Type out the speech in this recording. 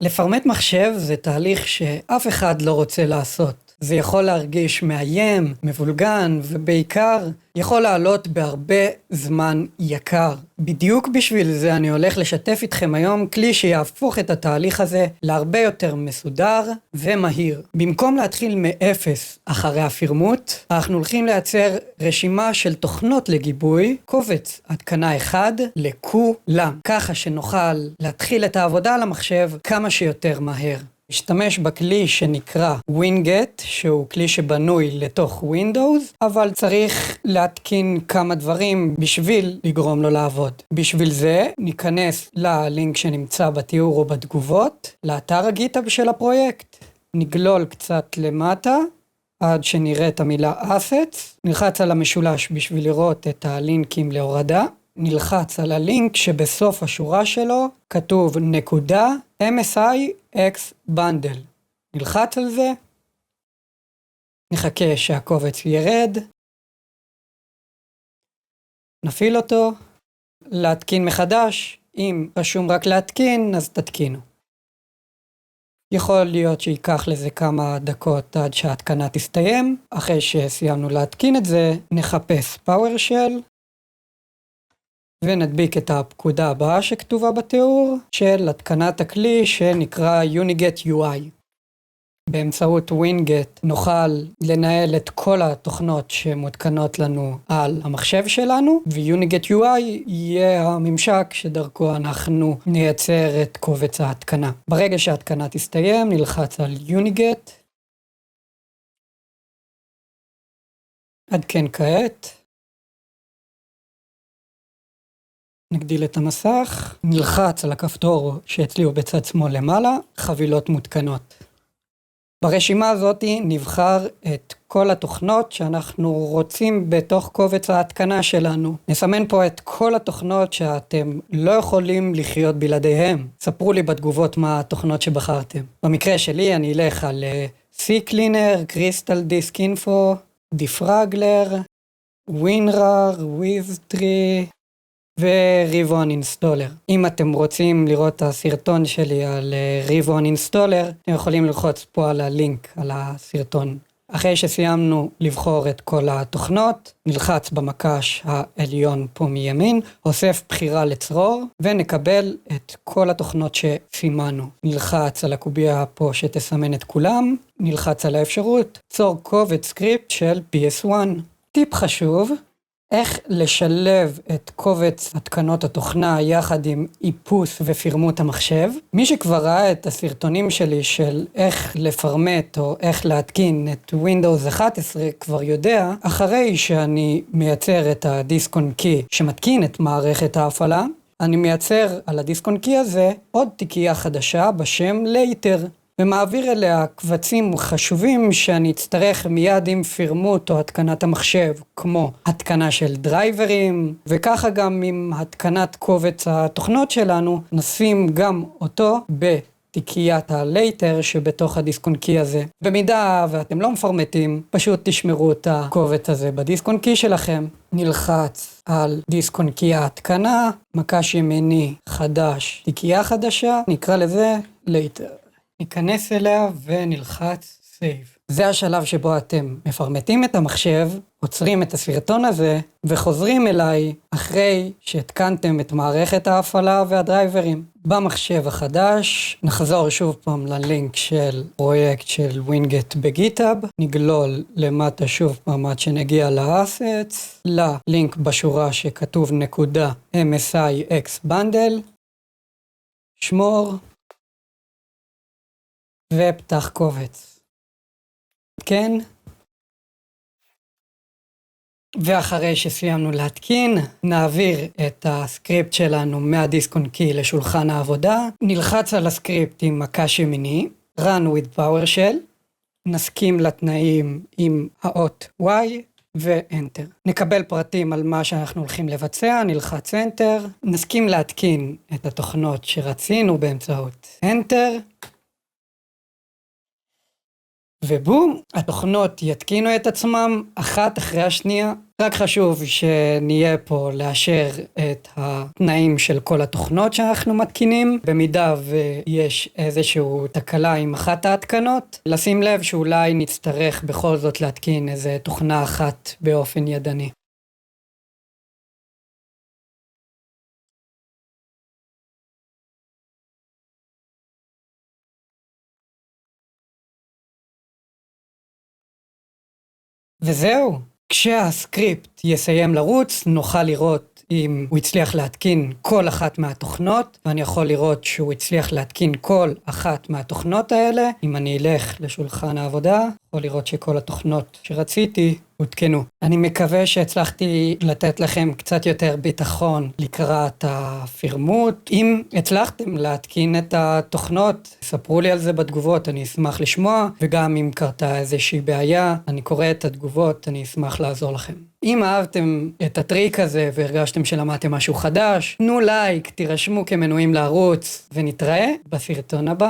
לפרמט מחשב זה תהליך שאף אחד לא רוצה לעשות. זה יכול להרגיש מאיים, מבולגן, ובעיקר יכול לעלות בהרבה זמן יקר. בדיוק בשביל זה אני הולך לשתף איתכם היום כלי שיהפוך את התהליך הזה להרבה יותר מסודר ומהיר. במקום להתחיל מאפס אחרי הפרמוט, אנחנו הולכים לייצר רשימה של תוכנות לגיבוי, קובץ התקנה אחד לכולם, ככה שנוכל להתחיל את העבודה על המחשב כמה שיותר מהר. משתמש בכלי שנקרא WinGet, שהוא כלי שבנוי לתוך Windows, אבל צריך להתקין כמה דברים בשביל לגרום לו לעבוד. בשביל זה ניכנס ללינק שנמצא בתיאור או בתגובות, לאתר הגיטהאב של הפרויקט, נגלול קצת למטה, עד שנראה את המילה Assets, נלחץ על המשולש בשביל לראות את הלינקים להורדה, נלחץ על הלינק שבסוף השורה שלו כתוב נקודה MSI X Bundle. נלחץ על זה, נחכה שהקובץ ירד, נפעיל אותו, להתקין מחדש, אם רשום רק להתקין אז תתקינו. יכול להיות שיקח לזה כמה דקות עד שההתקנה תסתיים, אחרי שסיימנו להתקין את זה נחפש PowerShell, ונדביק את הפקודה הבאה שכתובה בתיאור של התקנת הכלי שנקרא UniGet UI. באמצעות WinGet נוכל לנהל את כל התוכנות שמותקנות לנו על המחשב שלנו, ו-UniGet UI יהיה הממשק שדרכו אנחנו נייצר את קובץ ההתקנה. ברגע שההתקנה תסתיים נלחץ על UniGet, עדכן כעת, נגדיל את המסך, נלחץ על הכפתור שאצלי הוא בצד שמאל למעלה, חבילות מותקנות. ברשימה הזאת נבחר את כל התוכנות שאנחנו רוצים בתוך קובץ ההתקנה שלנו. נסמן פה את כל התוכנות שאתם לא יכולים לחיות בלעדיהם. ספרו לי בתגובות מה התוכנות שבחרתם. במקרה שלי אני אלך על CCleaner, Crystal Disk Info, Defraggler, WinRAR, WizTree, ו-Rivon Installer. אם אתם רוצים לראות את הסרטון שלי על Rivon Installer, אתם יכולים ללחוץ פה על הלינק, על הסרטון. אחרי שסיימנו לבחור את כל התוכנות, נלחץ במקש העליון פה מימין, הוסף בחירה לצרור, ונקבל את כל התוכנות שסימנו. נלחץ על הקוביה פה שתסמן את כולם, נלחץ על האפשרות, צור קובץ סקריפט של PS1. טיפ חשוב, איך לשלב את קובץ התקנות התוכנה יחד עם איפוס ופרמוט המחשב. מי שכבר ראה את הסרטונים שלי של איך לפרמט או איך להתקין את Windows 11 כבר יודע, אחרי שאני מייצר את הדיסק און קי שמתקין את מערכת ההפעלה, אני מייצר על הדיסק און קי הזה עוד תיקייה חדשה בשם Later. ומעביר אליה קבצים חשובים שאני אצטרך מיד עם פרמוט או התקנת המחשב, כמו התקנה של דרייברים, וככה גם עם התקנת קובץ התוכנות שלנו, נשים גם אותו בתיקיית ה-Later שבתוך הדיסק און קי הזה. במידה ואתם לא מפרמטים, פשוט תשמרו את הקובץ הזה בדיסק און קי שלכם. נלחץ על דיסק און קי ההתקנה, מקש ימיני חדש, תיקייה חדשה, נקרא לזה Later. ניכנס אליה ונלחץ Save. זה השלב שבו אתם מפרמטים את המחשב, עוצרים את הסרטון הזה וחוזרים אליי אחרי שהתקנתם את מערכת ההפעלה והדרייברים. במחשב החדש נחזור שוב פעם ללינק של פרויקט של WinGet בגיטהאב, נגלול למטה שוב פעם עד שנגיע ל-Assets, ללינק בשורה שכתוב נקודה MSI X Bundle, שמור, ופתח קובץ. כן. ואחרי שסיימנו להתקין, נעביר את הסקריפט שלנו מהדיסק און קי לשולחן העבודה, נלחץ על הסקריפט עם מקש ימיני, Run with PowerShell, נסכים לתנאים עם האות Y ו-Enter. נקבל פרטים על מה שאנחנו הולכים לבצע, נלחץ Enter, נסכים להתקין את התוכנות שרצינו באמצעות Enter, ובום, התוכנות יתקינו את עצמם אחת אחרי השנייה. רק חשוב שנהיה פה לאשר את התנאים של כל התוכנות שאנחנו מתקינים. במידה ויש איזשהו תקלה עם אחת ההתקנות, לשים לב שאולי נצטרך בכל זאת להתקין איזה תוכנה אחת באופן ידני. וזהו, כשהסקריפט יסיים לרוץ, נוכל לראות אם הוא הצליח להתקין כל אחת מהתוכנות, ואני יכול לראות שהוא הצליח להתקין כל אחת מהתוכנות האלה. אם אני אלך לשולחן העבודה, יכול לראות שכל התוכנות שרציתי הותקנו. אני מקווה שהצלחתי לתת לכם קצת יותר ביטחון לקראת הפירמוט. אם הצלחתם להתקין את התוכנות, ספרו לי על זה בתגובות, אני אשמח לשמוע, וגם אם קרתה איזושהי בעיה, אני קורא את התגובות, אני אשמח לעזור לכם. אם אהבתם את הטריק הזה והרגשתם שלמדתם משהו חדש, תנו לייק, תירשמו כמנויים לערוץ, ונתראה בסרטון הבא.